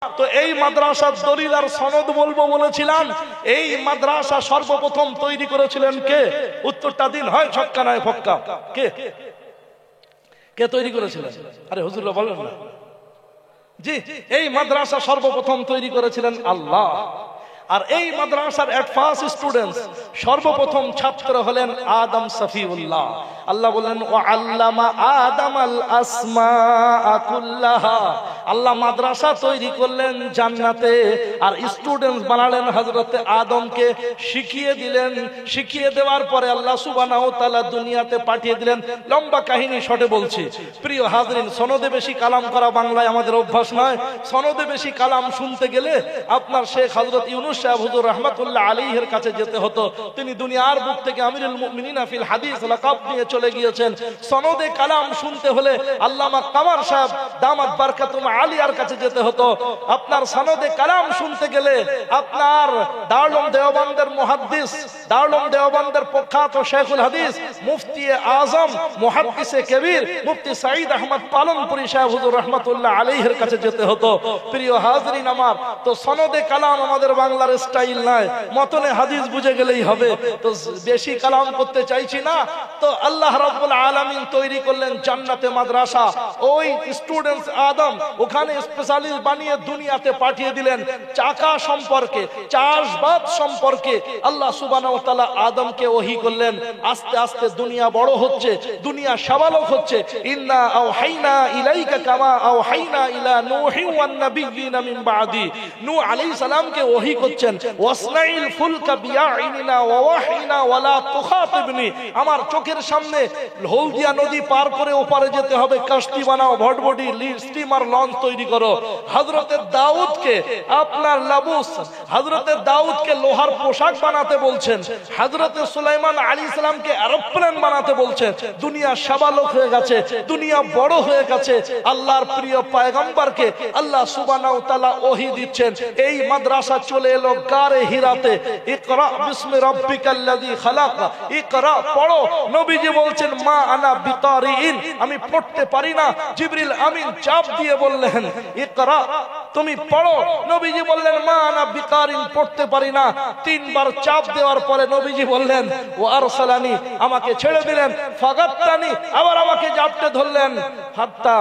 তো এই মাদ্রাসার দলিল আর সনদ বলবো বলেছিলাম। এই মাদ্রাসা সর্বপ্রথম তৈরি করেছিলেন কে? উত্তরটা দিন, হয় ছক্কা নয় ফক্কা। কে কে তৈরি করেছিলেন? আরে হুজুররা বলেন না। জি, এই মাদ্রাসা সর্বপ্রথম তৈরি করেছিলেন আল্লাহ। আর এই মাদ্রাসার ফার্স্ট স্টুডেন্ট, সর্বপ্রথম ছাত্র হলেন আদম সফিউল্লাহ। আল্লাহ বলেন ওয়া আল্লামা আদামাল আসমাআ কুল্লাহা। আল্লাহ মাদ্রাসা তৈরি করলেন জান্নাতে, আর স্টুডেন্ট বানালেন হযরতে আদমকে, শিখিয়ে দিলেন। শিখিয়ে দেওয়ার পরে আল্লাহ সুবহানাহু ওয়া তাআলা দুনিয়াতে পাঠিয়ে দিলেন। লম্বা কাহিনী শর্টে বলছি। প্রিয় হাজরিন, সনদে বেশি কালাম করা বাংলায় আমাদের অভ্যাস নয়। সনদে বেশি কালাম শুনতে গেলে আপনার শেখ হযরত ইউনূস সাহেব হুজুর রাহমাতুল্লাহ আলাইহির কাছে যেতে হতো। তিনি দুনিয়ার বুক থেকে আমিরুল মুমিনিন ফিল হাদিস লাকাব নিয়ে চলে গিয়েছেন। সনদে কালাম শুনতে হলে আল্লামা কামার সাহেব দামাত বারকাতুম আলিয়ার কাছে যেতে হতো। আপনার সনদে কালাম শুনতে গেলে আপনার দারুল দেওবন্দের মুহাদ্দিস, দারুল দেওবন্দের প্রখ্যাত শেখুল হাদিস মুফতি আজম মুহাদ্দিসে কবির মুফতি সাঈদ আহমদ পালনপুরি সাহেব হুজুর রাহমাতুল্লাহ আলাইহির কাছে যেতে হতো। প্রিয় হাজরিন আমার, তো সনদে কালাম আমাদের বাংলার স্টাইল নয়, মতনে হাদিস বুঝে গেলেই হবে। তো বেশি কালাম করতে চাইছি না। তো আল্লাহ রাব্বুল আলামিন তৈরি করলেন জান্নাতে মাদ্রাসা। ওই স্টুডেন্টস আদম ওখানে স্পেশালিস্ট বানিয়ে দুনিয়াতে পাঠিয়ে দিলেন। চাকা সম্পর্কে, চাষবাদ সম্পর্কে আল্লাহ সুবহানাহু ওয়া তাআলা আদমকে ওহী করলেন। আস্তে আস্তে দুনিয়া বড় হচ্ছে, দুনিয়া সাবালক হচ্ছে। ইন্না আওহাইনা ইলাইকা কামা আওহাইনা ইলা নূহি ওয়ান নাবিয়্যিনা মিন বাদি। নূহ আলাইহিস সালামকে ওহী করছেন, ওয়াসনাইল ফুলকা বিআইনিনা ওয়া ওয়াহিনা ওয়ালা তুখাতিবনি। আমার চোখের সামনে হলদিয়া নদী পার করে ওপারে যেতে হবে, কাশতি বানাও, ভটভটি, স্টিমার, লঞ্চ তৈরি করো। হযরতে দাউদকে আপনার লাবুস, হযরতে দাউদকে লোহার পোশাক বানাতে বলছেন। হযরতে সুলাইমান আলাইহিস সালামকে এরোপ্লেন বানাতে বলছেন। দুনিয়া সাবালক হয়ে গেছে, দুনিয়া বড় হয়ে গেছে। আল্লাহর প্রিয় পয়গম্বরকে আল্লাহ সুবহানাহু ওয়া তাআলা ওহী দিচ্ছেন। এই মাদ্রাসা চলে এলো গারে হিরাতে। ইকরা বিসমি রাব্বিকাল্লাযী খালাক, ইকরা পড়ো। নবীজি বলছেন মা আনা বিকারিন, আমি পড়তে পারি না। জিবরিল আমিন চাপ দিয়ে বললেন ইকরা, তুমি পড়ো। নবীজি বললেন মা আনা বিকারিন, পড়তে পারি না। তিনবার চাপ দেওয়ার পরে নবীজি বললেন ও আরসালানি, আমাকে ছেড়ে দিলেন। ফাগাত্তানি, আবার আমাকে জাপটে ধরলেন। হাত্তা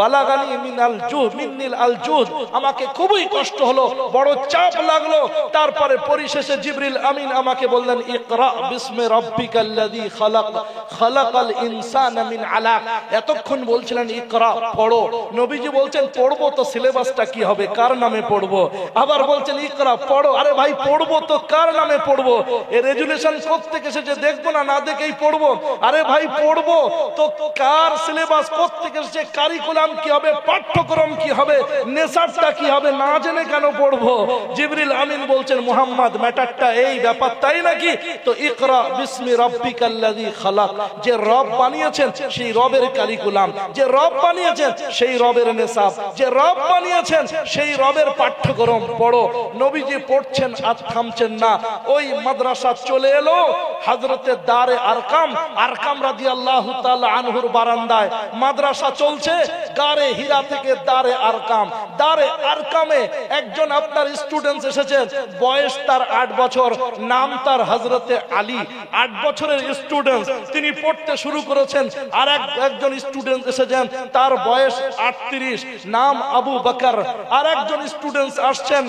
বালাগানি মিনাল জুদ মিন্নিল আল জুদ, আমাকে খুবই কষ্ট হলো, বড় চাপ লাগলো। তারপরে পরিশেষে জিবরিল আমিন আমাকে বললেন ইকরা বিসমি রাব্বিকাল্লাযী খালাক, খালাকাল ইনসানা মিন আলাক। এতক্ষণ বলছিলেন ইকরা, পড়ো। নবীজি বলছেন পড়বো তো সিলেবাসটা কি হবে, কার নামে পড়বো? আবার বলছেন ইকরা, পড়ো। আরে ভাই পড়বো তো কার নামে পড়বো? এই রেজুলেশন কোত্থেকে এসেছে দেখবো না, না দেখেই পড়বো? আরে ভাই পড়বো তো কার সিলেবাস কোত্থেকে এসেছে, কারিকুলাম কি হবে, পাঠ্যক্রম কি হবে, নেশাটা কি হবে, না জেনে কেন পড়বো? জিবরিল আমিন বলছেন মুহাম্মদ ম্যাটারটা এই, ব্যাপার তাই নাকি? তো ইকরা বিসমি রাব্বিকাল্লাযী খালাক, যে রব বানিয়েছেন সেই রবের কারিকুলাম, যে রব বানিয়েছেন সেই রবের নেশাব, যে রব বানিয়েছেন সেই রবের পাঠ্যক্রম পড়ো। নবীজি পড়ছেন আর থামছেন না। ওই মাদ্রাসা চলে এলো হযরতে দারে আরকাম, আরকাম রাদিয়াল্লাহু তাআলা আনহুর বারান্দায় মাদ্রাসা চলছে। গারে হীরা থেকে দারে আরকাম, দারে আরকামে একজন আপনার স্টুডেন্ট এসেছেন, বয়স তার 8 বছর, নাম তার হযরতে আলী। 8 বছরের স্টুডেন্ট, তিনি পড়তে শুরু করেছেন। আর একজন স্টুডেন্ট এসেছেন, তার বয়স 38, নাম আবু বকর। আর একজন স্টুডেন্ট আসছেন।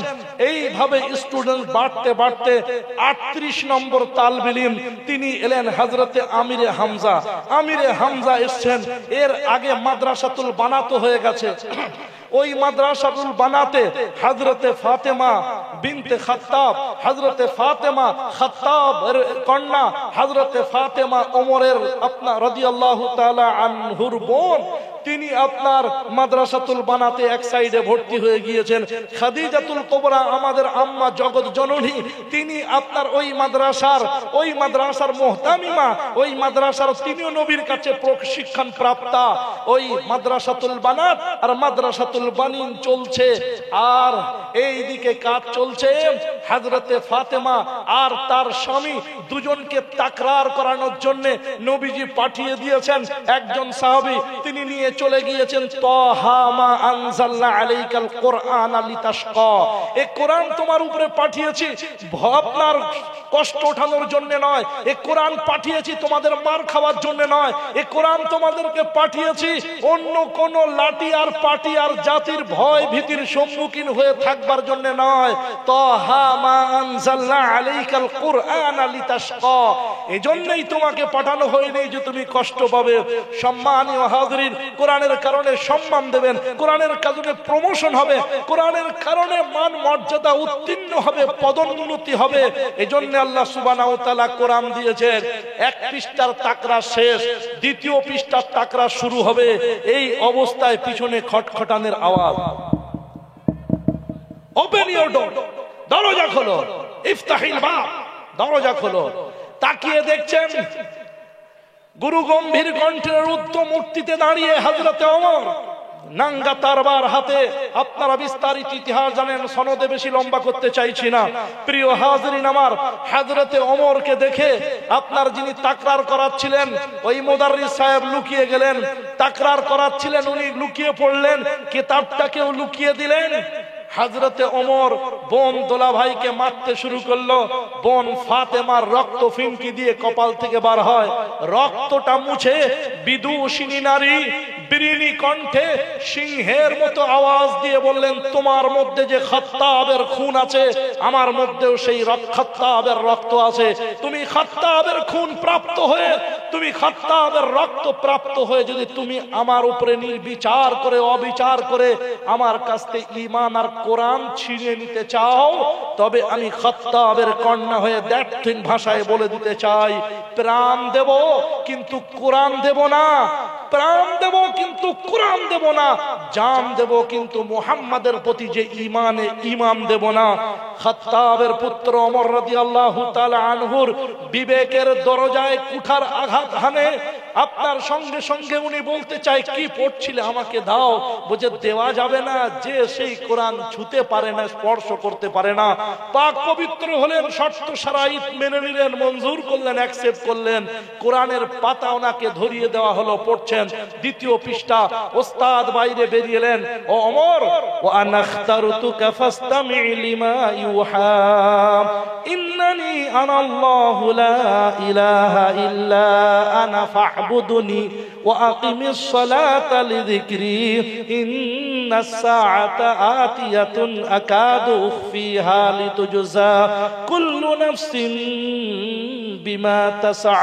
এইভাবে স্টুডেন্ট বাড়তে বাড়তে 38 নম্বর তালবে ইলম, তিনি এলেন হযরতে আমিরে হামজা। আমিরে হামজা এসেছেন। এর আগে মাদ্রাসাতুল বানাত হয়ে গেছে। ওই মাদ্রাসাতুল বানাতে হযরতে ফাতেমা বিনতে খাত্তাব, হযরতে ফাতেমা খাত্তাবের কন্যা, হযরতে ফাতেমা ওমরের আপনার রাদিয়াল্লাহু তাআলা আনহুর বোন, তিনি আপনার মাদ্রাসাতুল বানাতে এক সাইডে ভর্তি হয়ে গিয়েছেন। খাদিজাতুল কুবরা আমাদের আম্মা জগৎ জননী, তিনি আপনার ওই মাদ্রাসার মুহতামিমা, ওই মাদ্রাসার তিনিও নবীর কাছে প্রশিক্ষণ প্রাপ্তা। ওই মাদ্রাসাতুল বানাত আর মাদ্রাসাতুল বানিন চলছে। আর এই দিকে কাজ চলছে। হযরতে ফাতেমা আর তার স্বামী দুজনকে তাকরার করানোর জন্য নবীজি পাঠিয়ে দিয়েছেন একজন সাহাবী, তিনি নিয়ে চলে গিয়েছেন তাহা মা আনজালনা আলাইকাল কুরআনা লিতাশকা, এই কোরআন তোমার উপরে পাঠিয়েছি আপনার কষ্ট ওঠানোর জন্য নয়, এই কোরআন পাঠিয়েছি তোমাদের মার খাওয়ার জন্য নয়, এই কোরআন তোমাদেরকে পাঠিয়েছি অন্য কোন লাঠি আর পাটি আর জাতির ভয় ভীতির সম্মুখীন হয়ে থাকবার জন্য নয়। তাহা মা আনজালনা আলাইকাল কুরআনা লিতাশকা, এজন্যই তোমাকে পাঠানো হয়নি যে তুমি কষ্ট পাবে। সম্মানীয় হাজরিন, কোরআনের কারণে সম্মান দেবেন, কোরআনের কারণে প্রমোশন হবে, কোরআনের কারণে মান মর্যাদা উত্তীর্ণ হবে, পদোন্নতি হবে। এজন্য আল্লাহ সুবহানাহু ওয়া তাআলা কোরআন দিয়েছেন। এক পৃষ্ঠার তাকরা শেষ, দ্বিতীয় পৃষ্ঠার তাকরা শুরু হবে। এই অবস্থায় পিছনে খটখটানের আওয়াজ। ওপেন ইওর ডোর, দরজা খোলো, ইফতাহিল বাব, দরজা খোলো। তাকিয়ে দেখছেন গুরু গম্ভীর কণ্ঠের রুদ্ধ মূর্তিতে দাঁড়িয়ে হযরতে ওমর, নাঙ্গা তরবার হাতে। আপনারা বিস্তারিত ইতিহাস জানেন, সনদে বেশি লম্বা করতে চাইছি না। প্রিয় হাজরিন আমার, হযরতে ওমরকে দেখে আপনার যিনি তাকরার করাচ্ছিলেন ওই মুদাররিস সাহেব লুকিয়ে গেলেন। তাকরার করাচ্ছিলেন উনি লুকিয়ে পড়লেন, কিতাবটাকেও লুকিয়ে দিলেন। হযরতে ওমর বোন দোলা ভাইকে মারতে শুরু করলো। বোন ফাতেমার রক্ত ফিনকি দিয়ে কপাল থেকে বার হয়। রক্তটা মুছে বিদুষিনী নারী বিরিনি কণ্ঠে সিংহের মতো আওয়াজ দিয়ে বললেন, তোমার মধ্যে যে খাত্তাবের খুন আছে, আমার মধ্যেও সেই খাত্তাবের রক্ত আছে। তুমি খাত্তাবের খুন প্রাপ্ত হয়ে, তুমি খাত্তাবের রক্ত প্রাপ্ত হয়ে যদি তুমি আমার উপরে নির্বিচার করে অবিচার করে আমার কাছ থেকে ঈমান আর কোরআন ছিনিয়ে নিতে চাও, তবে আমি খাত্তাবের কন্যা হয়ে দ্ব্যর্থহীন ভাষায় বলে দিতে চাই, প্রাণ দেব কিন্তু কোরআন দেব না, প্রাণ দেব কিন্তু কোরআন দেব না, জান দেব কিন্তু মুহাম্মাদের প্রতি যে ঈমানে ঈমান দেব না। খাত্তাবের পুত্র ওমর রাদিয়াল্লাহু তাআলা আনহুর বিবেকের দরজায় কুঠার আঘাত হানে। আপনার সঙ্গে সঙ্গে উনি বলতে চায়, কি পড়ছিলে আমাকে দাও। বুঝে দেওয়া যাবে না, যে সেই কোরআন ছুঁতে পারে না, স্পর্শ করতে পারে না। পাক পবিত্র হলেন, শর্ত শারাইত মেনে নিলেন, মঞ্জুর করলেন, অ্যাকসেপ্ট করলেন। কোরআনের পাতা ওনাকে ধরিয়ে দেওয়া হলো, পড়ছেন। দ্বিতীয় পৃষ্ঠা, ওস্তাদ বাইরে বেরিয়ে এলেন, ও ওমর, ওয়া আনাখতারতুকা ফাসতামি লিমা ইউহা ইন্নানি আনাল্লাহু লা ইলাহা ইল্লা আনা ফা'বুদনি ওয়া আকিমিস সালাতা লিযিকরি ইন্নাস সাআতা আতিয়াতুন আকাদু উখফিহা লিতুজজা কুল্লু নাফসিন বিমা তাসআ।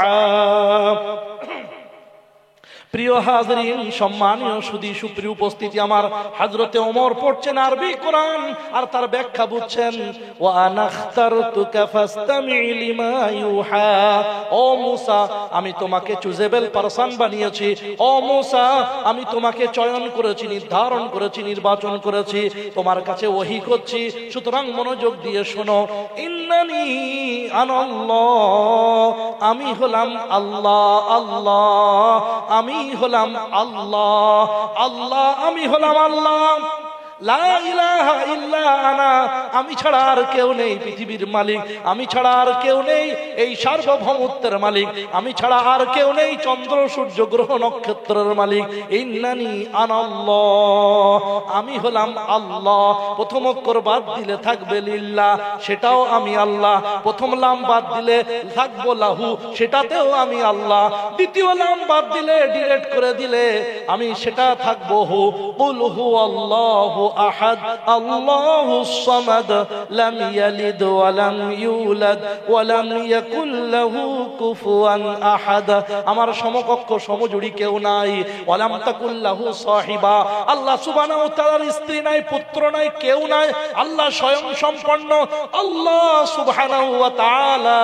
প্রিয় হাজরিন, সম্মানীয় সুধী সুপ্রিয় উপস্থিতি আমার, হযরতে ওমর পড়ছেন আরবি কোরআন আর তার ব্যাখ্যা বুঝছেন। ওয়া আনাখতারতুকা ফাসতামি লিমা ইউহা, ও মুসা, আমি তোমাকে চুজেবল পারসন বানিয়েছি। ও মুসা, আমি তোমাকে চয়ন করেছি, নির্ধারণ করেছি, নির্বাচন করেছি, তোমার কাছে ওহী করছি, সুতরাং মনোযোগ দিয়ে শোনো। ইন্নানি আনাল্লাহ, আমি হলাম আল্লাহ, আল্লাহ আমি হলাম আল্লাহ, আল্লাহ আমি হলাম আল্লাহ। লা ইলাহা ইল্লা আনা, আমি ছাড়া আর কেউ নেই পৃথিবীর মালিক, আমি ছাড়া আর কেউ নেই এই সার্বভৌমত্বের মালিক, আমি ছাড়া আর কেউ নেই চন্দ্র সূর্য গ্রহ নক্ষত্রের মালিক। ইন্নানি আনাল্লাহ, আমি হলাম আল্লাহ। প্রথম অক্ষর বাদ দিলে থাকবে লিল্লাহ, সেটাও আমি আল্লাহ। প্রথম লাম বাদ দিলে থাকবো লাহু, সেটাতেও আমি আল্লাহ। দ্বিতীয় লাম বাদ দিলে, ডিলিট করে দিলে আমি সেটা থাকবো হু। কুল হু আল্লাহু আহাদ আল্লাহুস সামাদ লাম ইয়ালিদ ওয়া লাম ইউলাদ ওয়া লাম ইয়াকুল লাহু কুফুয়ান আহাদ, আমার সমকক্ষ সমজুড়ি কেউ নাই। ওয়া লাম তাকুল লাহু সাহিবা, আল্লাহ সুবহানাহু ওয়া তাআলার স্ত্রী নাই, পুত্র নাই, কেউ নাই। আল্লাহ স্বয়ং সম্পন্ন, আল্লাহ সুবহানাহু ওয়া তাআলা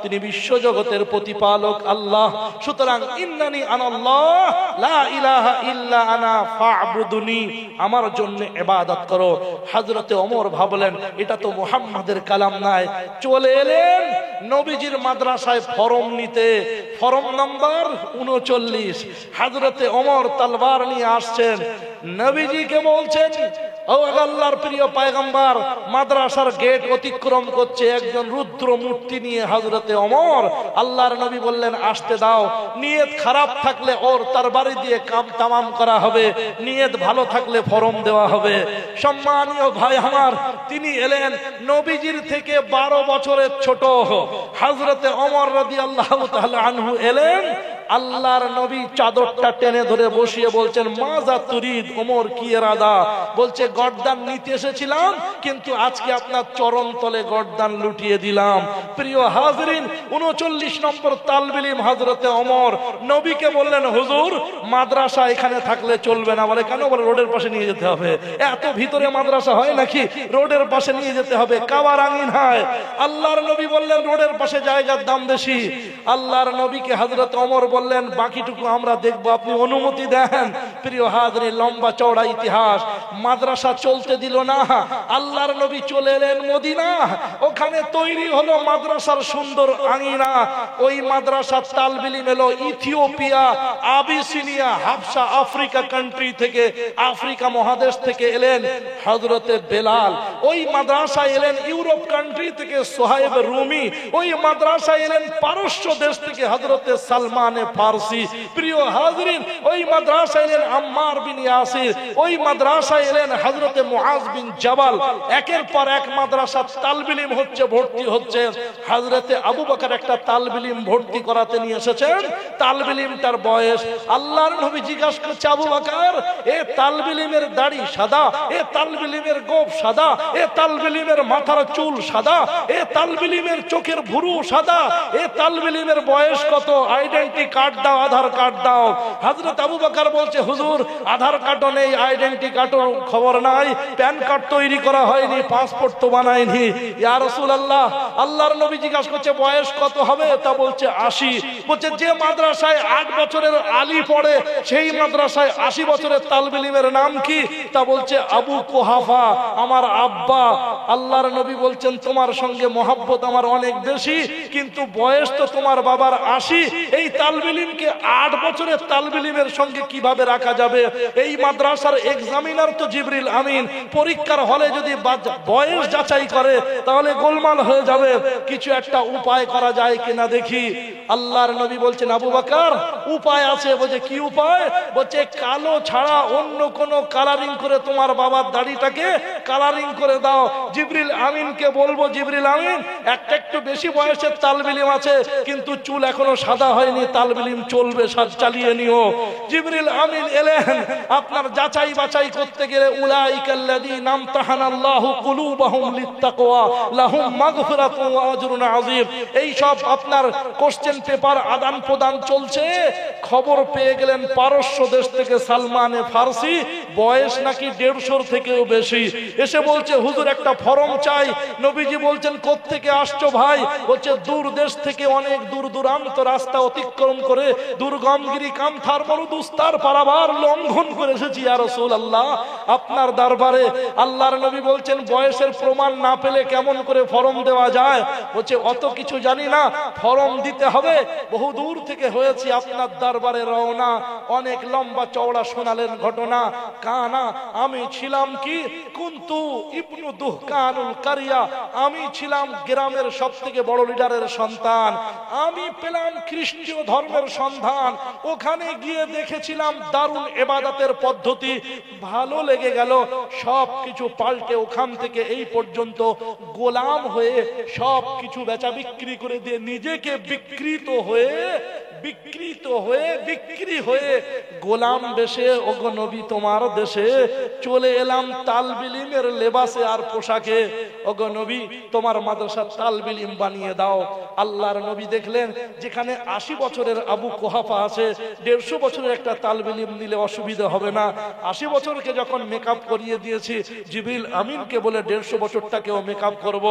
তিনি বিশ্বজগতের প্রতিপালক আল্লাহ। সুতরাং ইন্নানি আনাল্লাহ লা ইলাহা ইল্লা আনা ফা'বুদুনি, আমার জন্য ইবাদত করো। হযরতে ওমর ভাবলেন, এটা তো মুহাম্মাদের কালাম নাই। চলে এলেন নবীজির মাদ্রাসায় ফরম নিতে, ফরম নাম্বার 39। হযরতে ওমর তলবার নিয়ে আসছেন, নবীজিকে বলছেন, ও ও আল্লাহর প্রিয় পয়গম্বর মাদ্রাসার গেট অতিক্রম করছে একজন রুদ্র মূর্তি নিয়ে হযরতে ওমর। আল্লাহর নবী বললেন আসতে দাও, নিয়ত খারাপ থাকলে ওর তরবারি দিয়ে কাম তামাম করা হবে, নিয়ত ভালো থাকলে ফরম দেওয়া হবে। সম্মানীয় ভাই আমার, তিনি এলেন নবীজির থেকে 12 বছরের ছোট হযরতে ওমর রাদিয়াল্লাহু তাআলা আনহু এলেন। আল্লাহর নবী চাদরটা টেনে ধরে বসিয়ে বলছেন মাজা তুরিদ, ওমর কি ইরাদা? বলছে গর্দান নিতে এসেছিলাম, কিন্তু আজকে আপনার চরণ তলে গর্দান লুটিয়ে দিলাম। প্রিয় হাজরিন, 39 নম্বর তালবিলিম হযরতে ওমর নবীকে বললেন হুজুর মাদ্রাসা এখানে থাকলে চলবে না। বলে কেন? বলে রোডের পাশে নিয়ে যেতে হবে। এত ভিতরে মাদ্রাসা হয় নাকি? রোডের পাশে নিয়ে যেতে হবে, কাবার আঙিন হয়। আল্লাহর নবী বললেন রোডের পাশে জায়গার দাম বেশি। আল্লাহর নবীকে হযরত ওমর বললেন বাকিটুকু আমরা দেখব, আপনি অনুমতি দেন। প্রিয় হাজরিন, লম্বা চওড়া ইতিহাস। মাদ্রাসা চলতে দিল না। আল্লাহর নবী চলে এলেন মদিনা, ওখানে তৈরি হলো মাদ্রাসার সুন্দর আঙিনা। ওই মাদ্রাসার তালবিলিম এলো ইথিওপিয়া, আবিসিনিয়া, হাবশা, আফ্রিকা কান্ট্রি থেকে, আফ্রিকা মহাদেশ থেকে এলেন হযরতে বেলাল। ওই মাদ্রাসায় এলেন ইউরোপ কান্ট্রি থেকে সোহাইব রুমি। ওই মাদ্রাসায় এলেন পারস্য দেশ থেকে হযরতে সালমান ফারসি। প্রিয় হাজরিন, ওই মাদ্রাসায় এলেন আম্মার বিন ইয়াসির। ওই মাদ্রাসায় এলেন হযরতে মুআজ বিন জাবাল। একের পর এক মাদ্রাসা তালবিলিম হচ্ছে, ভর্তি হচ্ছে। হযরতে আবু বকর একটা তালবিলিম ভর্তি করাতে নিয়ে এসেছেন। তালবিলিমটার বয়স, আল্লাহর নবী জিজ্ঞাসা করছে আবু বকর এ তালবিলিমের দাড়ি সাদা, এ তালবিলিমের গোঁফ সাদা, এ তালবিলিমের মাথার চুল সাদা, এ তালবিলিমের চোখের ভুরু সাদা, এ তালবিলিমের বয়স কত? আইডেন্টি কার্ড দাও, আধার কার্ড দাও। হযরত আবু বকর বলছে হুজুর আধার কার্ডও নেই, আইডেন্টি কার্ডও খবর নাই, প্যান কার্ড তৈরি করা হয়নি, পাসপোর্ট তো বানায়নি। ইয়া রাসূলুল্লাহ, আল্লাহর নবী জিজ্ঞাসা করছে বয়স কত হবে? তা বলছে 80। বলছে যে মাদ্রাসায় 8 বছরের আলী পড়ে সেই মাদ্রাসায় 80 বছরের তালবিলিমের নাম কি? তা বলছে আবু কুহাফা, আমার আব্বা। আল্লাহর নবী বলছেন তোমার সঙ্গে মহব্বত আমার অনেক বেশি, কিন্তু বয়স তো তোমার বাবার 80। এই তালবিলিমকে 8 বছরের তালবিলিমের সঙ্গে কিভাবে রাখা যাবে? এই মাদ্রাসার এক্সামিনার তো জিবরিল আমিন। পরীক্ষার হলে যদি বয়স যাচাই করে তাহলে গোলমাল হয়ে যাবে। কিছু একটা উপায় করা যায় কিনা দেখি। আল্লাহর নবী বলছেন আবু বকর উপায় আছে। বলছে কি উপায়? বলছে কালো ছাড়া অন্য কোন কালারিং করে তোমার বাবার দাড়িটাকে কালারিং করে দাও। জিবরিল আমিনকে বলবো জিবরিল আমিন একটা একটু বেশি বয়সের তালবিলিম আছে, কিন্তু চুল এখনো সাদা হয়নি, তালবিলিম চলবে, চালিয়ে নিও। জিবরিল আমিন এলেন। আপনার যাচাই বাছাই করতে গেলে উলাইকাল্লাযীনা আমতাহানাল্লাহু কুলুবাহুম লিত্তাকওয়া লাহুম মাগফিরাতুন ওয়া আজরুন আযীম। এই সব আপনার কোশ্চেন পেপার আদান প্রদান চলছে। খবর পেয়ে গেলেন পারস্য দেশ থেকে সালমান ফারসি, বয়স নাকি 150 থেকেও বেশি। এসে বলছে হুজুর একটা ফরম চাই। নবীজি বলছেন কোত্থেকে আসছো ভাই? বলছে দূর দেশ থেকে, অনেক দূর দূরান্ত রাস্তা অতিক্রম করে দুর্গমগিরি কামথার মরুদুস্তার পারাবার লঙ্ঘন করে এসেছি ইয়া রাসূলুল্লাহ আপনার দরবারে। আল্লাহর নবী বলছেন বয়সের প্রমাণ না পেলে কেমন করে ফরম দেওয়া যায়? বলছে অত কিছু জানি না, ফরম দিতে হবে। বহু দূর থেকে হয়েছি আপনার দরবারে রওনা। অনেক লম্বা চওড়া শোনালেন ঘটনা। কানা আমি ছিলাম কি কুনতু ইবনু দুহকানুল কারিয়া, আমি ছিলাম গ্রামের সবথেকে বড় লিডারের সন্তান। আমি পেলাম খ্রিস্টীয় ধর্মের সন্ধান। ওখানে গিয়ে দেখেছিলাম দারুণ ইবাদতের পদ্ধতি, ভালো লেগে গেল। সব কিছু পাল্টে ওখান থেকে এই পর্যন্ত গোলাম হয়ে সব কিছু বেচা বিক্রি করে দিয়ে নিজেকে বিক্রি হয়ে গোলাম বেশে ওগো নবী তোমার দেশে চলে এলাম তালবিলিমের লেবাসে আর পোশাকে। ওগো নবী তোমার মাদ্রাসা তালবিলিম বানিয়ে দাও। আল্লাহর নবী দেখলেন যেখানে 80 বছরের আবু কুহাফা আছে, 150 বছরের একটা তালবিলিম নিলে অসুবিধা হবে না। 80 বছরকে যখন মেকআপ করিয়ে দিয়েছি, জিবরিল আমিনকে বলে 150 বছরটাকেও মেকআপ করব।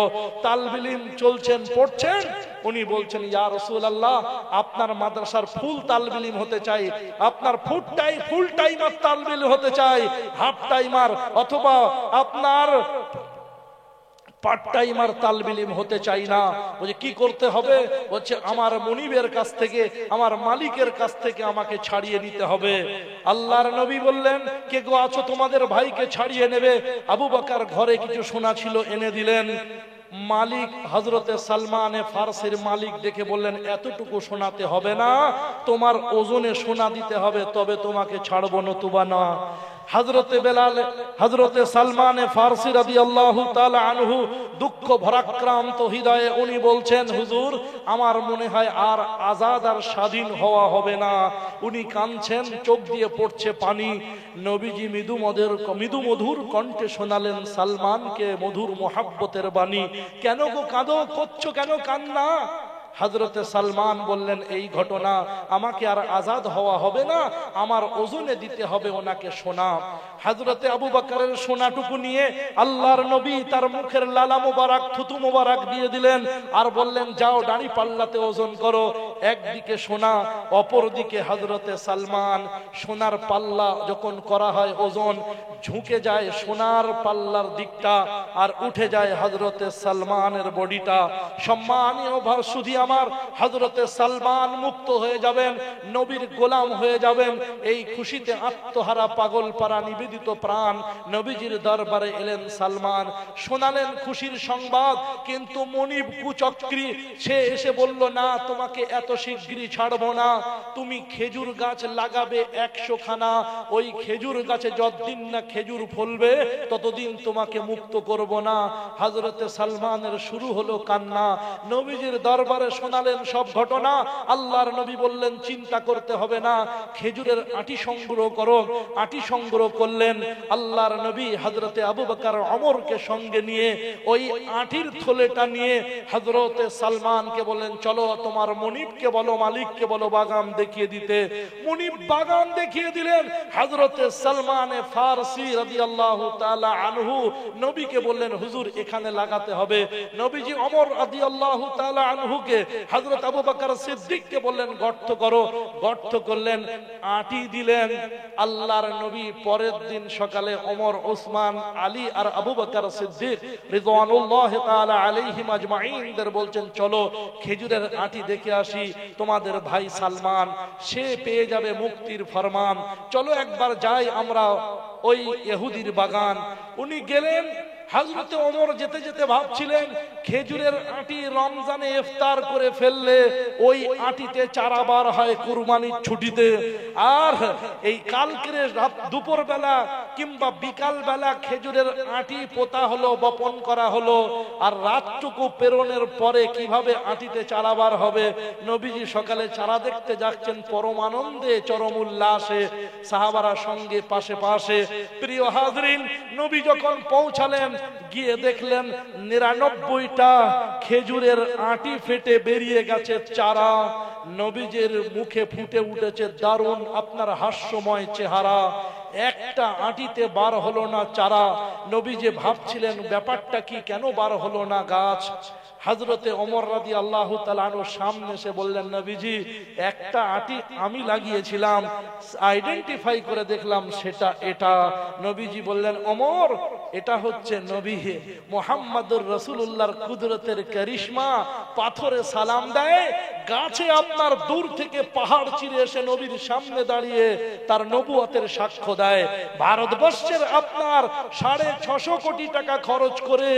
তালবিলিম চলছেন, পড়ছেন। উনি বলছেন ইয়া রাসূলুল্লাহ আপনার মাদ্রাসার ফুল তালবিলিম হতে চাই, আপনার ফুল টাইমার তালবিলিম হতে চাই, হাফ টাইমার অথবা আপনার পার্ট টাইমার তালবিলিম হতে চাই না। বলছে কি করতে হবে? বলছে আমার মনিবের কাছ থেকে, আমার মালিকের কাছ থেকে আমাকে ছাড়িয়ে নিতে হবে। আল্লাহর নবী বললেন, কে গো আছো তোমাদের ভাইকে ছাড়িয়ে নেবে? আবু বকর ঘরে কিছু সোনা ছিল, এনে দিলেন। মালিক হযরতে সালমানে ফারসির মালিক দেখে বললেন, এতটুকু শোনাতে হবে না, তোমার ওজনে সোনা দিতে হবে, তবে তোমাকে ছাড়বো, নতুবা না। হযরতে বেলাল, হযরতে সালমানে ফারসি রাদিয়াল্লাহু তাআলা আনহু দুঃখ ভরাক্রান্ত হৃদয়ে উনি বলছেন, হুজুর আমার মনে হয় আর আজাদ আর স্বাধীন হওয়া হবে না। উনি কাঁদছেন, চোখ দিয়ে পড়ছে পানি। নবীজি মৃদু মধুর কণ্ঠে শোনালেন সালমানকে মধুর মোহাব্বতের বাণী। কেন গো কাঁদো, করছো কেন কান্না? হযরতে সালমান বললেন, এই ঘটনা, আমাকে আর আজাদ হওয়া হবে না, আমার ওজনে দিতে হবে ওনাকে সোনা। হযরতে আবু বকরের সোনাটুকু নিয়ে আল্লাহর নবী তার মুখের লালা মোবারক, থুতু মোবারক দিয়ে দিলেন, আর বললেন, যাও দাড়ি পাল্লাতে ওজন করো। একদিকে সোনা, অপর দিকে হযরতে সালমান। সোনার পাল্লা যখন করা হয় ওজন, ঝুঁকে যায় সোনার পাল্লার দিকটা, আর উঠে যায় হযরতে সালমানের বডিটা। সম্মানীয় ভার্সুদি আমার, হযরতে সালমান মুক্ত হয়ে যাবেন, নবীর গোলাম হয়ে যাবেন। এই খুশিতে আত্মহারা পাগল পারা নিবেদিত প্রাণ নবীজির দরবারে এলেন সালমান, শোনালেন খুশির সংবাদ। কিন্তু মনিব কুচক্রী, সে এসে বলল, না, তোমাকে এত শিগগিরই ছাড়বো না, তুমি খেজুর গাছ লাগাবে 100 খানা, ওই খেজুর গাছে যতদিন না খেজুর ফলবে ততদিন তোমাকে মুক্ত করব না। হযরতে সালমানের শুরু হলো কান্না। নবীজির দরবারে শোনালেন সব ঘটনা। আল্লাহর নবী বললেন, চিন্তা করতে হবে না, খেজুরের আটি সংগ্রহ করো। আটি সংগ্রহ করলেন। আল্লাহর নবী হযরতে আবু বকর ওমরকে সঙ্গে নিয়ে ওই আটির থলেটা নিয়ে হযরতে সালমানকে বললেন, চলো তোমার মনিবকে বলো, মালিককে বলো বাগান দেখিয়ে দিতে। মনিব বাগান দেখিয়ে দিলেন। হযরতে সালমানে ফারসি রাদিয়াল্লাহু তাআলা আনহু নবীকে বললেন, হুজুর এখানে লাগাতে হবে। নবীজি ওমর রাদিয়াল্লাহু তাআলা আনহুকে, হযরত আবু বকর সিদ্দিককে বললেন, গর্ত করো। গর্ত করলেন, আটি দিলেন। আল্লাহর নবী পরের দিন সকালে ওমর, ওসমান, আলী আর আবু বকর সিদ্দিক রিদওয়ানুল্লাহি তাআলা আলাইহিম আজমাইনদের বলছেন, চলো খেজুরের আটি দেখে আসি। তোমাদের ভাই সালমান, সে পেয়ে যাবে মুক্তির ফরমান। চলো একবার যাই আমরা ওই ইহুদির বাগান। উনি গেলেন। হযরতে ওমর যেতে যেতে ভাবছিলেন, খেজুরের আটি রমজানে ইফতার করে ফেললে ওই আটিতে চারাবার হয় কুরবানির ছুটিতে। আর এই কালকের দুপুর বেলা কিংবা বিকাল বেলা খেজুরের আটি পোতা হলো, বপন করা হলো, আর রাতটুকু পেরোনের পরে কিভাবে আটিতে চারাবার হবে। নবীজি সকালে চারা দেখতে যাচ্ছেন পরম আনন্দে, চরম উল্লাসে, সাহাবারা সঙ্গে পাশে পাশে। প্রিয় হাজরিন, নবী যখন পৌঁছালেন, গিয়ে দেখলেন 99টা খেজুরের আটি ফেটে বেরিয়ে গেছে চারা। নবীজির মুখে ফুটে উঠেছে দারুণ আপনার হাস্যময় চেহারা। একটা আটিতে বার হলো না চারা। নবীজি ভাবছিলেন, ব্যাপারটা কি, কেন বার হলো না গাছ? হযরতে ওমর রাদিয়াল্লাহু তাআলা আনহু সামনে এসে বললেন, নবীজি একটা আটি আমি লাগিয়েছিলাম, আইডেন্টিফাই করে দেখলাম সেটা এটা। নবীজি বললেন, ওমর এটা হচ্ছে নবী মুহাম্মদুর রাসূলুল্লাহর কুদরতের কারিশমা। পাথরে সালাম দেয়, গাছে আপনার দূর থেকে পাহাড় চিরে এসে নবীর সামনে দাঁড়িয়ে তার নবুয়তের সাক্ষ্য দেয়। ভারতবর্ষের আপনার 650 কোটি টাকা খরচ করে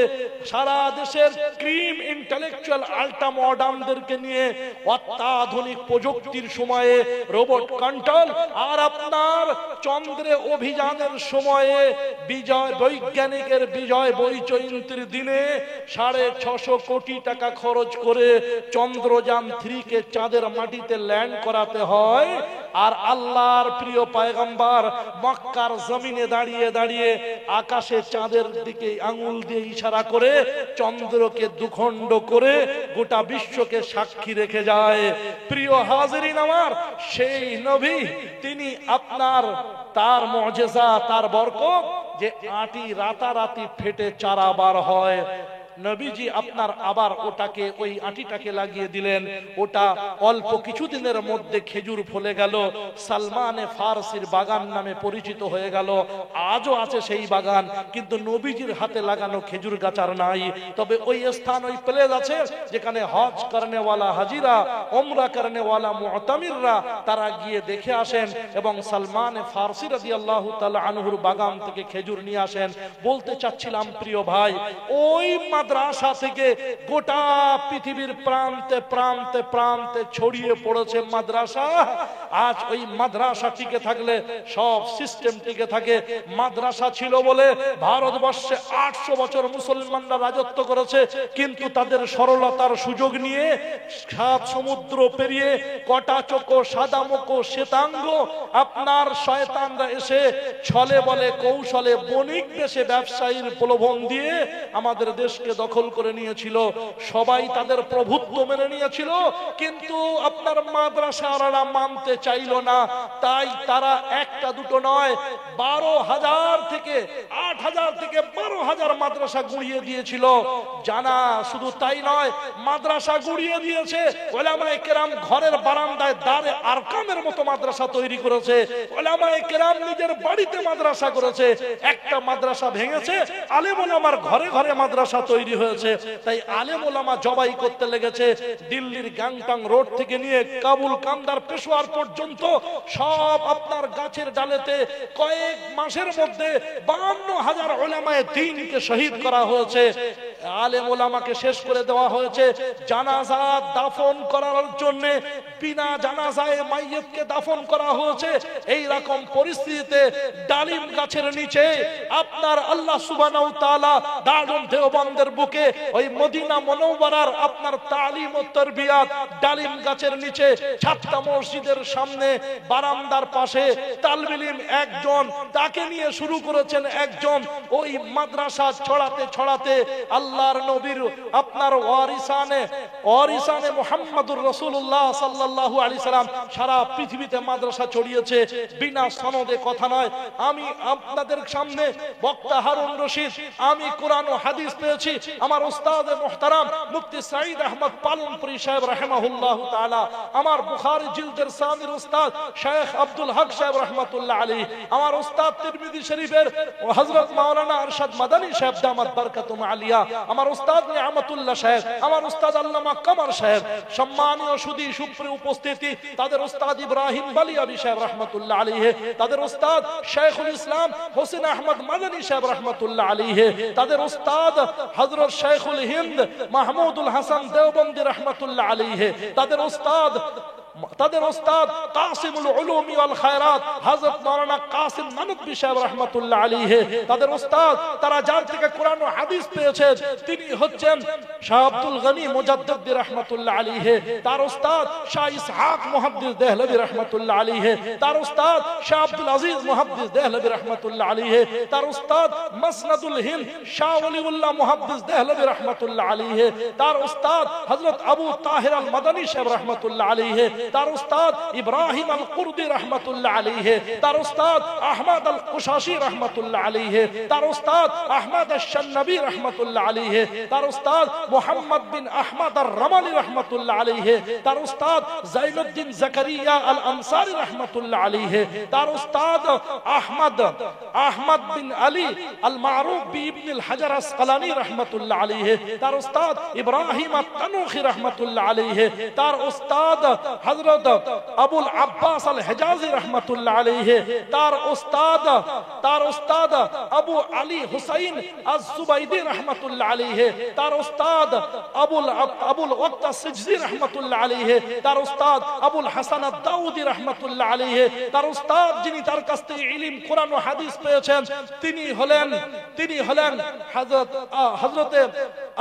সারা দেশের ক্রিম ইন্টেলেকচুয়াল আল্ট্রা মডার্নদেরকে নিয়ে অত্যাধুনিক প্রযুক্তির সময়ে রোবট কন্ট্রোল, আর আপনার চন্দ্রে অভিযানের সময়ে বিজয় বৈজ্ঞানিকের বিজয় বৈজয়ন্তীর দিনে 650 কোটি টাকা খরচ করে চন্দ্রযান 3 কে চাঁদের মাটিতে ল্যান্ড করাতে হয়। আর আল্লাহর প্রিয় পয়গম্বর মক্কার জমিনে দাঁড়িয়ে দাঁড়িয়ে আকাশে চাঁদের দিকে আঙ্গুল দিয়ে ইশারা করে চন্দ্রকে দুখণ্ড করে গোটা বিশ্বকে সাক্ষী রেখে যায়। প্রিয় হাজিরিন আমার, সেই নবী তিনি আপনার, তার মুজিজা, তার বরকত যে আটি রাতারাতি ফেটে চারা বার হয়। নবীজি আপনার আবার ওটাকে ওই আটিটাকে লাগিয়ে দিলেন, ওটা অল্প কিছুদিনের মধ্যে খেজুর ফলে গেল, সালমানে ফারসির বাগান নামে পরিচিত হয়ে গেল। আজও আছে সেই বাগান, কিন্তু নবীজির হাতে লাগানো খেজুর গাছ আর নাই। তবে ওই স্থান, ওই প্লেস আছে যেখানে হজ করনেওয়ালা হাজিরা, ওমরা করনেওয়ালা মুতামিররা তারা গিয়ে দেখে আসেন এবং সালমানে ফারসি রাদিয়াল্লাহু তাআলা আনহুর বাগান থেকে খেজুর নিয়ে আসেন। বলতে চাচ্ছিলাম প্রিয় ভাই, ওই মাদ্রাসা থেকে গোটা পৃথিবীর প্রান্তে প্রান্তে প্রান্তে ছড়িয়ে পড়েছে মাদ্রাসা। আজ ওই মাদ্রাসা টিকে থাকলে সব সিস্টেম টিকে থাকে। মাদ্রাসা ছিল বলে ভারতবর্ষে 800 বছর মুসলমানরা রাজত্ব করেছে, কিন্তু তাদের সরলতার সুযোগ নিয়ে সাত সমুদ্র পেরিয়ে কটা চোখো সাদা মুখো শ্বেতাঙ্গ আপনার শয়তানরা এসে ছলে বলে কৌশলে বণিক দেশে ব্যবসায়ীর প্রলোভন দিয়ে আমাদের দেশকে দখল করে নিয়েছিল। সবাই তাদের প্রভুত্ব মেনে নিয়েছিল, কিন্তু আপনার মাদ্রাসারা মানতে চাইল না। তাই তারা একটা দুটো নয়, 12,000 থেকে 8,000 থেকে 12,000 মাদ্রাসা গুড়িয়ে দিয়েছিল। জানা শুধু তাই নয়, মাদ্রাসা গুড়িয়ে দিয়েছে উলামায়ে কেরাম ঘরের বারান্দায় দারে আরকামের মতো মাদ্রাসা তৈরি করেছে। উলামায়ে কেরাম নিজের বাড়িতে মাদ্রাসা করেছে। একটা মাদ্রাসা ভেঙেছে, আলেম ওলামার ঘরে ঘরে মাদ্রাসা তৈরি হয়েছে। তাই আলেম ওলামা জবাই করতে লেগেছে। দিল্লির গ্যাংটং রোড থেকে নিয়ে কাবুল, কান্দার, পেশোয়ার পর্যন্ত সব আপনার গাছের ডালেতে কয়েক মাসের মধ্যে 52,000 উলামায়ে দ্বীনকে শহীদ করা হয়েছে। আলেম ওলামাকে শেষ করে দেওয়া হয়েছে। জানাজা দাফন করার জন্য বিনা জানাজায় মাইয়িতকে দাফন করা হয়েছে। এই রকম পরিস্থিতিতে ডালিম গাছের নিচে আপনার আল্লাহ সুবহানাহু ওয়া তাআলা দারুল দেওবন্দের বুকে ওই মদিনা মুনাওয়ারার আপনার তালিম ও তারবিয়াত ডালিম গাছের নিচে ছাত্তা মসজিদের সামনে বারান্দার পাশে তালবিল ইলম একজন, তাকে নিয়ে শুরু করেছেন একজন। ওই মাদ্রাসা ছড়াতে ছড়াতে আল্লাহর নবীর আপনার ওয়ারিসানে মুহাম্মদুর রাসূলুল্লাহ সাল্লাল্লাহু আলাইহি সাল্লাম সারা পৃথিবীতে মাদ্রাসা ছড়িয়েছে। বিনা সনদে কথা নয়। আমি আপনাদের সামনে বক্তা হারুন রশিদ, আমি কোরআন ও হাদিস পেয়েছি আমার উস্তাদ মুহতারাম মুফতি সাঈদ আহমদ পালনপুরি সাহেব রাহিমাহুল্লাহু তাআলা, আমার বুখারী জিলদের সামির উস্তাদ শেখ আব্দুল হক সাহেব রাহমাতুল্লাহ আলাইহি, আমার উস্তাদ তিরমিজি শরীফের হযরত মাওলানা আরশাদ মাদানী সাহেব দামাত বরকাতুম আলিয়া, আমার উস্তাদ নিয়ামতুল্লাহ সাহেব, আমার উস্তাদ আল্লামা কামার সাহেব, সম্মানীয় সুদী সুপ্রিয় উপস্থিতি, তাদের উস্তাদ ইব্রাহিম বালিয়াবি সাহেব রাহমাতুল্লাহ আলাইহি, তাদের উস্তাদ শাইখুল ইসলাম হোসেন আহমদ মাদানী সাহেব রাহমাতুল্লাহ আলাইহি, তাদের উস্তাদ হযরত শাইখুল হিন্দ মাহমুদুল হাসান দেওবন্দি রাহমাতুল্লাহ আলাইহি, তাদের উস্তাদ কাসিমুল উলুমি ওয়াল খায়রাত হযরত মাওলানা কাসিম নানবী সাহেব রাহমাতুল্লাহ আলাইহি, তাদের উস্তাদ তারা যার থেকে কোরআন ও হাদিস পেয়েছেন তিনি হচ্ছেন শাহ আব্দুল গনি মুজাদ্দিদ রাহমাতুল্লাহ আলাইহি, তার উস্তাদ শাহ ইসহাক মুহাদ্দিস দেহলভী রাহমাতুল্লাহ আলাইহি, তার উস্তাদ শাহ আব্দুল আজিজ মুহাদ্দিস দেহলভী রাহমাতুল্লাহ আলাইহি, তার উস্তাদ মাসনাদুল হিন্দ শাহ ওলিউল্লাহ মুহাদ্দিস দেহলভী রাহমাতুল্লাহ আলাইহি, তার উস্তাদ হযরত আবু তাহির আল মাদানী সাহেব রাহমাতুল্লাহ আলাইহি, তার উস্তাদ ইব্রাহিম আল কুরদি রাহমাতুল্লাহ আলাইহি, তার উস্তাদ আহমদ আল কুশাশি রাহমাতুল্লাহ আলাইহি, তার উস্তাদ আহমদ আশ-শান্নবী রাহমাতুল্লাহ আলাইহি, তার উস্তাদ মুহাম্মদ বিন আহমদ আর-রামালি রাহমাতুল্লাহ আলাইহি, তার উস্তাদ জাইনুদ্দিন জাকারিয়া আল আনসারী রাহমাতুল্লাহ আলাইহি, তার উস্তাদ আহমদ বিন আলী আল মারুফ বি ইবনে আল হাজার আসকালানী রাহমাতুল্লাহ আলাইহি, তার উস্তাদ ইব্রাহিম আত-তানুখী রাহমাতুল্লাহ আলাইহি, তার উস্তাদ হযরত আবুল আব্বাস আল হেজাজি রাহমাতুল্লাহ আলাইহি, তার উস্তাদ আবু আলী হুসাইন আজ-জুবাইদি রাহমাতুল্লাহ আলাইহি, তার উস্তাদ আবুল ওয়াক্ত সিজজি রাহমাতুল্লাহ আলাইহি, তার উস্তাদ আবুল হাসান আদ-দাউদি রাহমাতুল্লাহ আলাইহি, তার উস্তাদ যিনি তার কাছ থেকে ইলম কোরআন ও হাদিস পেয়েছেন তিনি হলেন হযরত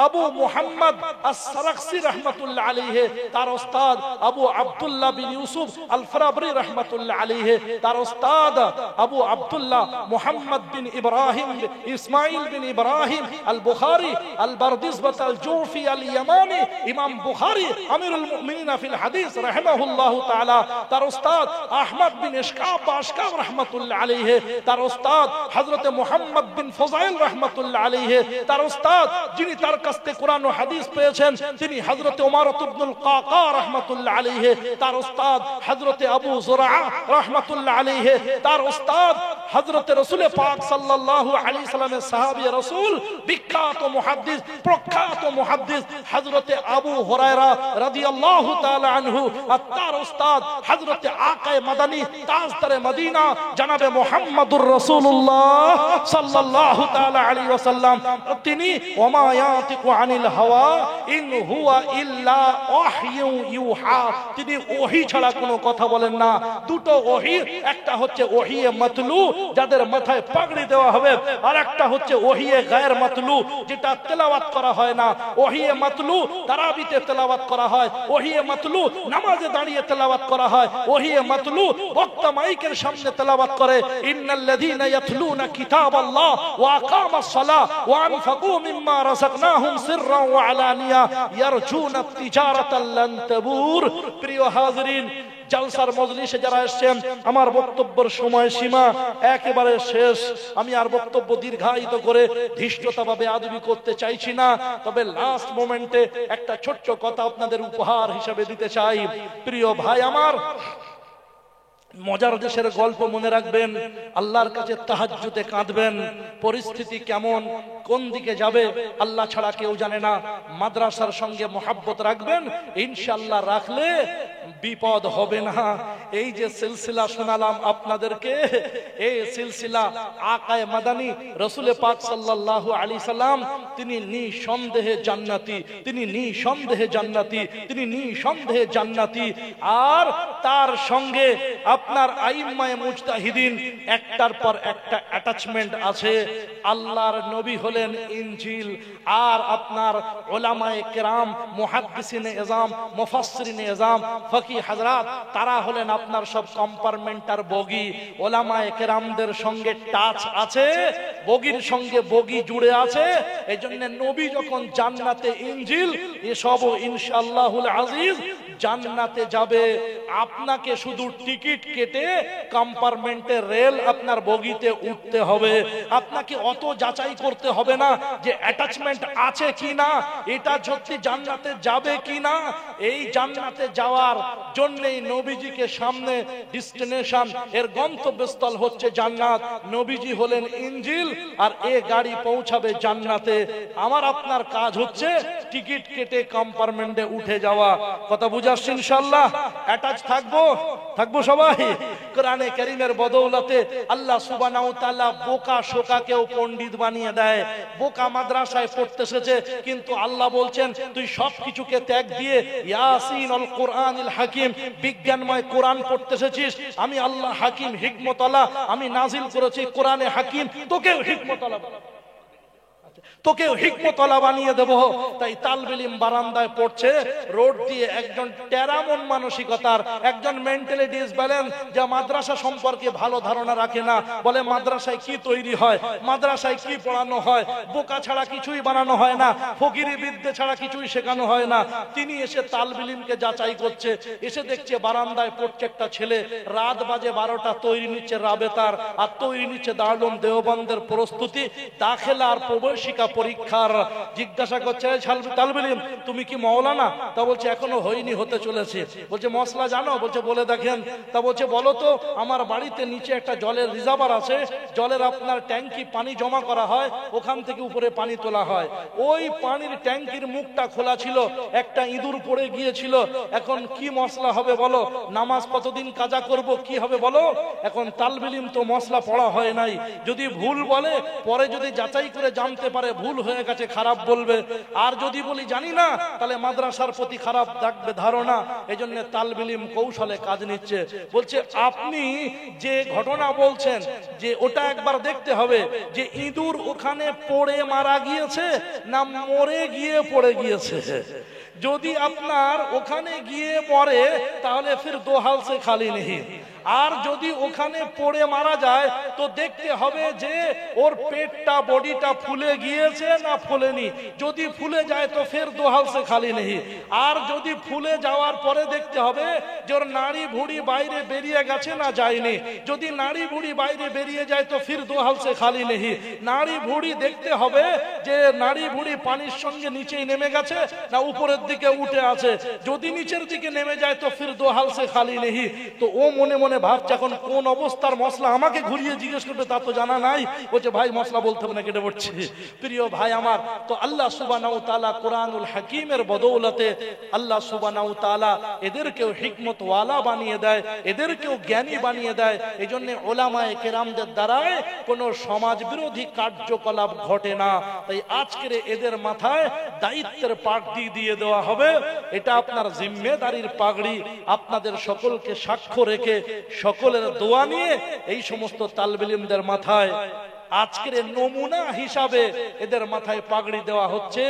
আবু মুহাম্মদ আস-সারাকসি রাহমাতুল্লাহ আলাইহি, তার উস্তাদ আবু আব্দুল্লাহ বিন ইউসুফ আল ফারাবরি রাহমাতুল্লাহ আলাইহি, তার উস্তাদ আবু আব্দুল্লাহ মুহাম্মদ বিন ইব্রাহিম ইসমাইল বিন ইব্রাহিম আল বুখারী আল বারদিসবাত আল জুফি আল ইয়ামানি, ইমাম বুখারী আমিরুল মুমিনিন ফিল হাদিস রাহিমাহুল্লাহু তাআলা, তার উস্তাদ আহমদ বিন ইশকাব রাহমাতুল্লাহ আলাইহি, তার উস্তাদ হযরত মুহাম্মদ বিন ফুযাইল রাহমাতুল্লাহ আলাইহি, তার উস্তাদ যিনি তার কাছ থেকে কোরআন ও হাদিস পেয়েছেন তিনি হযরত ওমর ইবনুল কাকা রাহমাতুল্লাহ আলাইহি, তার উস্তাদ হযরত আবু যুরআ রাহমাতুল্লাহ আলাইহি, তার উস্তাদ হযরত রাসূল পাক সাল্লাল্লাহু আলাইহি সাল্লামের সাহাবী রাসূল বিখ্যাত মুহাদ্দিস প্রখ্যাত মুহাদ্দিস হযরত আবু হুরায়রা রাদিয়াল্লাহু তাআলা আনহু, আর তার উস্তাদ হযরত আকায়ে মাদানী তাজদারে মদিনা জনাবে মুহাম্মদুর রাসূলুল্লাহ সাল্লাল্লাহু তাআলা আলাইহি ওয়াসাল্লাম, তিনি ওমা ইয়াতিকু আনিল হাওয়া ইন হুয়া ইল্লা ওয়াহয়ু ইউহা, তিনি ওহী ছাড়া কোনো কথা বলেন না। দুটো ওহী, একটা হচ্ছে ওহিয়ে মাতলু যাদের মাথায় পাগড়ি দেওয়া হবে, আর একটা হচ্ছে ওহিয়ে গায়র মাতলু যেটা তেলাওয়াত করা হয় না। ওহিয়ে মাতলু তারাবিতে তেলাওয়াত করা হয়, ওহিয়ে মাতলু নামাজে দাঁড়িয়ে তেলাওয়াত করা হয়, ওহিয়ে মাতলু বক্তা মাইকের সামনে তেলাওয়াত করে। ইন্নাল্লাযীনা ইয়াতলুনা কিতাবাল্লাহ ওয়া আকামাস সালাহ ওয়া আনফাকু মিম্মা রাযাকনাহুম সিররান ওয়া আলানিয়া ইয়ারজুনা তিজারাতান লান তাবুর। প্রিয় হাজিরিন, জলসার মজলিসে যারা এসেছেন, আমার বক্তব্যের সময় সীমা একেবারে শেষ। আমি আর বক্তব্য দীর্ঘায়িত করে ধৃষ্টতাভাবে আদবি করতে চাইছি না, তবে লাস্ট মোমেন্টে একটা ছোট্ট কথা আপনাদের উপহার হিসেবে দিতে চাই। প্রিয় ভাই আমার, মজার দেশের গল্প মনে রাখবেন, আল্লাহর কাছে তাহাজ্জুদে কাঁদবেন। পরিস্থিতি কেমন, কোন দিকে যাবে আল্লাহ ছাড়া কেউ জানে না। মাদ্রাসার সঙ্গে মহাব্বত রাখবেন, ইনশাআল্লাহ রাখলে বিপদ হবে না। এই যে সিলসিলা শোনালাম আপনাদেরকে, এই সিলসিলা আকায়ে মাদানী রাসূল পাক সাল্লাল্লাহু আলাইহি সাল্লাম তিনি নিঃসন্দেহে জান্নাতি, তিনি নিঃসন্দেহে জান্নাতি, তিনি নিঃসন্দেহে জান্নাতি। আর তার সঙ্গে আপনার আইম্মায়ে মুজতাহিদিন একটার পর একটা অ্যাটাচমেন্ট আছে। আল্লাহর নবী হলেন ইনজিল, আর আপনার উলামায়ে কেরাম, মুহাদ্দিসিনে এজাম, মুফাসসিরিনে এজাম, ফকিহ হযরত, তারা হলেন আপনার সব কম্পার্টমেন্টার বগি। উলামায়ে কেরামদের সঙ্গে টাচ আছে, বগির সঙ্গে বগি জুড়ে আছে। এজন্য নবী যখন জান্নাতে ইনজিল, এসব ইনশাআল্লাহুল আজিজ জান্নাতে যাবে। আপনাকে শুধু টিকিট কেটে কম্পার্টমেন্টের রেল আপনার বগিতে উঠতে হবে। আপনাকে অত যাচাই করতে হবে না যে অ্যাটাচমেন্ট আছে কিনা, এটা সত্যি জান্নাতে যাবে কিনা। এই জান্নাতে যাওয়ার জন্যই নবীজিকে সামনে ডেস্টিনেশন, এর গন্তব্যস্থল হচ্ছে জান্নাত। নবীজি হলেন ইনজিল, আর এ গাড়ি পৌঁছাবে জান্নাতে। আমার আপনার কাজ হচ্ছে টিকিট কেটে কম্পার্টমেন্টে উঠে যাওয়া। কথা বুঝাচ্ছি ইনশাআল্লাহ? অ্যাটাচ থাকবো সবাই। কোরআনে কারীমের বদৌলতে আল্লাহ সুবহানাহু ওয়া তাআলা বোকা শোকাকেও পণ্ডিত বানিয়ে দেয়। বোকা মাদ্রাসায় পড়তে এসেছে, কিন্তু আল্লাহ বলছেন তুই সবকিছুকে ত্যাগ দিয়ে ইয়াসিন আল কোরআনিল হাকিম, বিজ্ঞানময় কোরআন পড়তে এসেছিস। আমি আল্লাহ হাকিম হিকমতওয়ালা, আমি নাজিল করেছি কোরআনে হাকিম, তোকেও হিকমতওয়ালা, তোকেও হিকমতওয়ালা বানিয়ে দেব। তাই তালবিলিম বারান্দায় পড়ছে, রোড দিয়ে একজন টেরামন মানসিকতার, একজন মেন্টালি ডিসব্যালেন্স, যা মাদ্রাসা সম্পর্কে ভালো ধারণা রাখে না, বলে মাদ্রাসায় কি তৈরি হয়, মাদ্রাসায় কি পড়ানো হয়, বোকা ছাড়া কিছুই বানানো হয় না, ফকিরি বিদ্যে ছাড়া কিছুই শেখানো হয় না। তিনি এসে তালবিলিমকে যাচাই করছে, এসে দেখছে বারান্দায় পড়ছে একটা ছেলে, রাত বাজে 12টা, তৈরি নিচ্ছে রাবেতার, আর তৈরি নিচ্ছে দারুল দেওবন্দের প্রস্তুতি, দাখিলা আর প্রবেশিকা পরীক্ষার। জিজ্ঞাসা করছে, তালবিলিম তুমি কি মাওলানা? তা বলছে এখনো হয়নি, হতে চলেছে। বলছে মশলা জানো? বলছে বলে দেখেন। তা বলছে বলো তো, আমার বাড়িতে নিচে একটা জলের রিজার্ভার আছে, জলের আপনার ট্যাঙ্কি পানি জমা করা হয়, ওখান থেকে উপরে পানি তোলা হয়। ওই পানির ট্যাঙ্কির মুখটা খোলা ছিল, একটা ইঁদুর পড়ে গিয়েছিল। এখন কি মশলা হবে বলো? নামাজ কতদিন কাজা করব, কি হবে বলো? এখন তালবিলিম তো মশলা পড়া হয় নাই, যদি ভুল বলে পরে যদি যাচাই করে জানতে পারে ভুল হয়ে গেছে খারাপ বলবে, আর যদি বলি জানি না তাহলে মাদ্রাসার প্রতি খারাপ থাকবে ধারণা। এজন্য তালবিলিম কৌশলে কাজ নিচ্ছে। বলছে আপনি যে ঘটনা বলছেন যে ওটা একবার দেখতে হবে যে ইঁদুর ওখানে পড়ে মারা গিয়েছে না মরে গিয়ে পড়ে গিয়েছে। যদি আপনার ওখানে গিয়ে পড়ে তাহলে ফির দো হাল সে খালি নেই, আর যদি ওখানে পড়ে মারা যায় তো দেখতে হবে যে ওর পেটটা বডিটা ফুলে গিয়েছে না ফুলেনি। যদি ফুলে যায় তো ফের দোহাল সে খালি নেই। আর যদি ফুলে যাওয়ার পরে দেখতে হবে যে ওর নাড়ি ভুড়ি বাইরে বেরিয়ে গেছে না যায়নি। যদি নাড়ি ভুড়ি বাইরে বেরিয়ে যায় তো ফির দোহাল সে খালি নেই। নাড়ি ভুড়ি দেখতে হবে যে নাড়ি ভুড়ি পানির সঙ্গে নিচেই নেমে গেছে না উপরের দিকে উঠে আছে। যদি নিচের দিকে নেমে যায় তো ফির দোহাল সে খালি নেই। তো ও মনে মনে ভাবছে এখন কোন অবস্থার মশলা, আমাকে ঘুরিয়ে জিজ্ঞেস করবে তা তো জানা নাই। বলছে ভাই মশলা বলতে হবে না, কেটে পড়ছে। প্রিয় ভাই আমার, তো আল্লাহ সুবহানাহু ওয়া তাআলা কোরআনুল হাকিমের বদৌলতে আল্লাহ সুবহানাহু ওয়া তাআলা এদেরকেও হিকমত ওয়ালা বানিয়ে দেয়, এদেরকেও জ্ঞানী বানিয়ে দেয়। এজন্য উলামায়ে কেরামদের দ্বারায় কোনো সমাজ বিরোধী কার্যকলাপ ঘটে না। তাই আজকের এদের মাথায় দায়িত্বের পাগড়ি দিয়ে দেওয়া হবে। এটা আপনার জিম্মেদারির পাগড়ি। আপনাদের সকলকে সাক্ষ্য রেখে সকলের দোয়া নিয়ে এই সমস্ত তালিবে ইলমদের মাথায় আজকের নমুনা হিসাবে এদের মাথায় পাগড়ি দেওয়া হচ্ছে।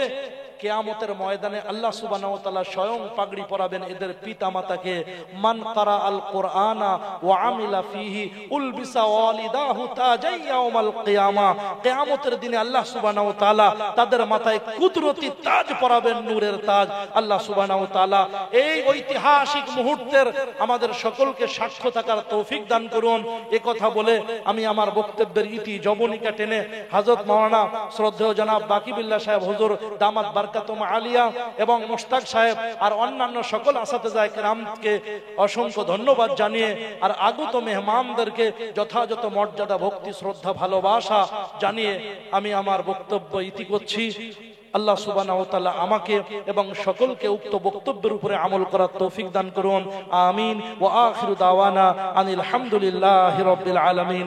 কিয়ামতের ময়দানে আল্লাহ সুবহানাহু ওয়া তাআলা স্বয়ং পাগড়ি পরাবেন এদের পিতামাতাকে। মান কারা আল কোরআনা ওয়া আমিলা ফিহি উলবিসা ওয়ালিদাহু তাজাই ইয়াউমাল কিয়ামা। কিয়ামতের দিনে আল্লাহ সুবহানাহু ওয়া তাআলা তাদের মাথায় কুদরতি তাজ পরাবেন, নূরের তাজ। আল্লাহ সুবহানাহু ওয়া তাআলা এই ঐতিহাসিক মুহূর্তের আমাদের সকলকে সাক্ষ্য থাকার তৌফিক দান করুন। এই কথা বলে আমি আমার বক্তব্যের ইতি জবনিকা টেনে হযরত মাওলানা শ্রদ্ধেয় জনাব বাকিবিল্লাহ সাহেব হুজুর দামাত বারকাতুম আলিয়া এবং মুশতাক সাহেব আর অন্যান্য সকল আসাতেজায়ে কেরামকে অসংখ্য ধন্যবাদ জানিয়ে আর আগত মেহমানদেরকে যথাযথ মর্যাদা ভক্তি শ্রদ্ধা ভালোবাসা জানিয়ে আমি আমার বক্তব্য ইতি করছি। আল্লাহ সুবহানাহু ওয়া তাআলা আমাকে এবং সকলকে উক্ত বক্তব্যের উপরে আমল করার তৌফিক দান করুন। আমিন। ওয়া আখিরু দাওয়ানা আনিল হামদুলিল্লাহি রাব্বিল আলামিন।